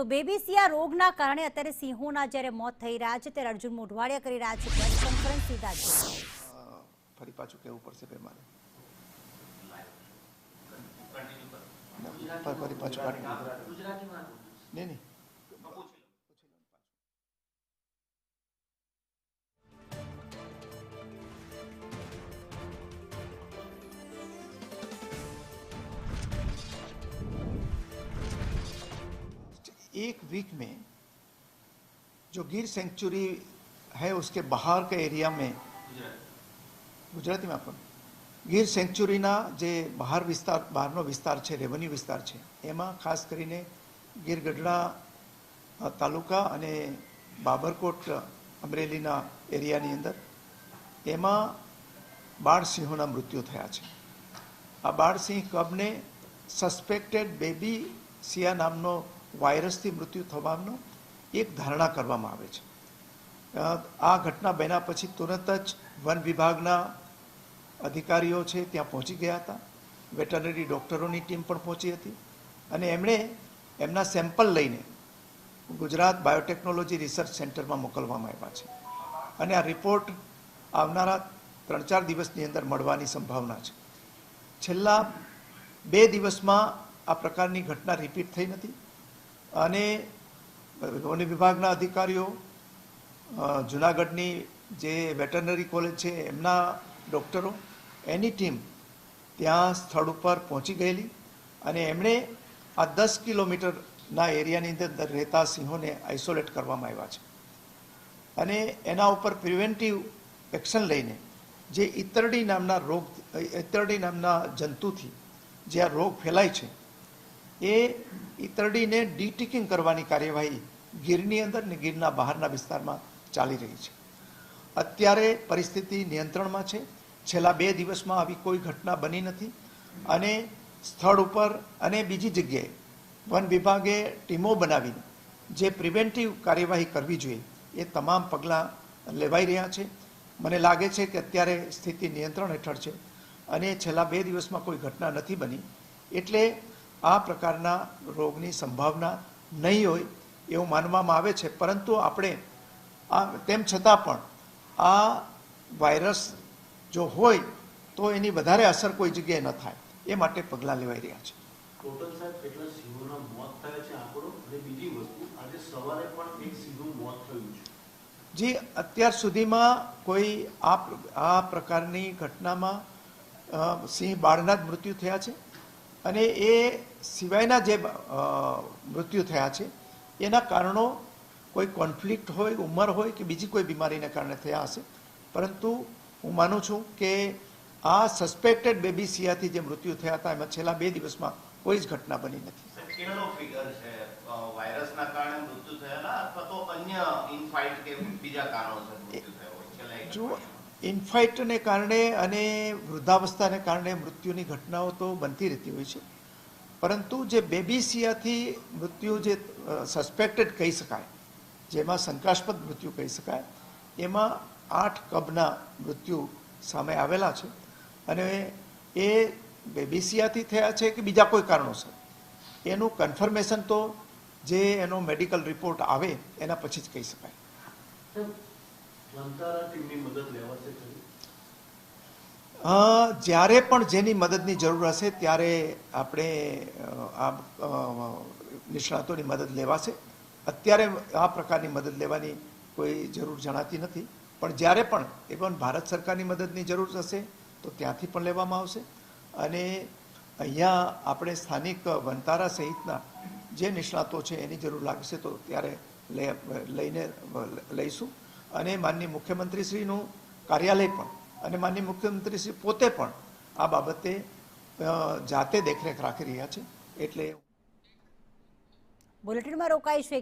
તો બેબીસિયા રોગના કારણે અત્યારે સિંહોના જ્યારે મોત થઈ રહ્યા છે ત્યારે અર્જુન મોઢવાડિયા કરી રહ્યા છે પ્રેસ કોન્ફરન્સ સીધા જ ફરી પાછું કહેવું પડશે બે મારે ફરી પાછું નહીં एक वीक में जो गिर सेंचुरी है उसके बाहर के एरिया में गुजराती में आपको गिर सेंचुरीना जे बहार विस्तार बहारनो विस्तार है रेवन्यू विस्तार है एमा खास करीने गिर गढ़ड़ा तालुका अने बाबरकोट अमरेलीना एरियानी अंदर एमा बाळ सिंहोना मृत्यु थया छे। आ बाळ सिंह कबने सस्पेक्टेड बेबी सिया नामनो वायरस थी मृत्यु थवानो एक धारणा करवामां आवे छे। आ घटना बन्या पछी तुरंत ज वन विभागना अधिकारीओ छे त्यां पहोंची गया हता, वेटरनरी डॉक्टरोनी टीम पण पहोंची हती अने एमणे एमना सेम्पल लईने गुजरात बायोटेक्नोलॉजी रिसर्च सेंटर में मोकलवामां आव्या छे अने आ रिपोर्ट आवनारा 3-4 दिवसनी अंदर मळवानी संभावना छे। छेल्ला 2 दिवसमां आ प्रकारनी घटना रिपीट थई नथी अने वन विभागना अधिकारीओ जूनागढ़नी जे वेटरनरी कॉलेज छे एमना डॉक्टरो एनी टीम त्यां स्थळ पर पहोंची गयेली अने एमणे आ 10 किलोमीटरना एरियानी अंदर रहता सिंहोने आइसोलेट करवामां आव्या छे अने एना उपर प्रिवेंटिव एक्शन लईने जे ईतरडी नामना रोग ईतरडी नामना जंतुथी जे आ रोग फैलाय छे ए ईतरडीने डिटिकिंग करवानी कार्यवाही गिरनी अंदर ने गिरना बहारना विस्तारमां चाली रही है। अत्यारे परिस्थिति नियंत्रणमां छे। छेल्ला 2 दिवसमां आवी कोई घटना बनी नथी अने स्थळ उपर अने बीजी जग्याए वन विभागे टीमो बनावीने जे प्रिवेंटिव कार्यवाही करवी जोईए ए तमाम पगलां लेवाई रह्या छे। मने लागे छे के अत्यारे स्थिति नियंत्रण हेठळ छे अने छेल्ला 2 दिवसमां कोई घटना नथी बनी एटले आ प्रकारना रोगनी संभावना नहीं होय एवुं मानवामां आवे छे। परंतु आपणे आ तेम छतां पण आ वायरस जो होय तो एनी वधारे असर कोई जग्याए न थाय ए माटे पगलां लेवाई रह्या छे। टोटल साहेब કેટલા સિંહોના મોત થયા છે આંકડો અને બીજી વસ્તુ આજે સવારે પણ એક સિંહનું મોત થયું છે जी અત્યાર સુધીમાં કોઈ આ પ્રકારની ઘટનામાં સિંહ બાળના જ મૃત્યુ થયા છે અને એ સિવાયના જે મૃત્યુ થયા છે એના કારણો કોઈ કોન્ફ્લિક્ટ હોય ઉંમર હોય કે બીજી કોઈ બીમારીને કારણે થયા હશે પરંતુ હું માનું છું કે આ સસ્પેક્ટેડ બેબી સિયાથી જે મૃત્યુ થયા હતા એમાં છેલ્લા 2 દિવસમાં કોઈ જ ઘટના બની નથી। કેટલો ફિગર છે વાયરસના કારણે મૃત્યુ થયેલા અથવા તો અન્ય ઇનફાઇટ કે બીજા કારણોસર મૃત્યુ થયો હોય છેલ્લા જો ઇનફાઇટને કારણે અને વૃદ્ધાવસ્થાને કારણે મૃત્યુની ઘટનાઓ તો બનતી રહેતી હોય છે પરંતુ જે બેબીસિયાથી મૃત્યુ જે સસ્પેક્ટેડ કહી શકાય જેમાં શંકાસ્પદ મૃત્યુ કહી શકાય એમાં 8 કબના મૃત્યુ સામે આવેલા છે અને એ બેબીસિયાથી થયા છે કે બીજા કોઈ કારણોસર એનું કન્ફર્મેશન તો જે એનો મેડિકલ રિપોર્ટ આવે એના પછી જ કહી શકાય। જ્યારે પણ જેની મદદની જરૂર હશે ત્યારે આપણે આ નિષ્ણાતોની મદદ લેવાશે। અત્યારે આ પ્રકારની મદદ લેવાની કોઈ જરૂર જણાતી નથી પણ જ્યારે પણ ઇવન ભારત સરકારની મદદની જરૂર હશે તો ત્યાંથી પણ લેવામાં આવશે અને અહીંયા આપણે સ્થાનિક વનતારા સહિતના જે નિષ્ણાતો છે એની જરૂર લાગશે તો ત્યારે લઈને લઈશું અને માનનીય મુખ્યમંત્રીશ્રીનું કાર્યાલય પણ અને માનનીય મુખ્યમંત્રીશ્રી પોતે પણ આ બાબતે જાતે દેખરેખ રાખી રહ્યા છે। એટલે બુલેટિનમાં રોકાઈશું।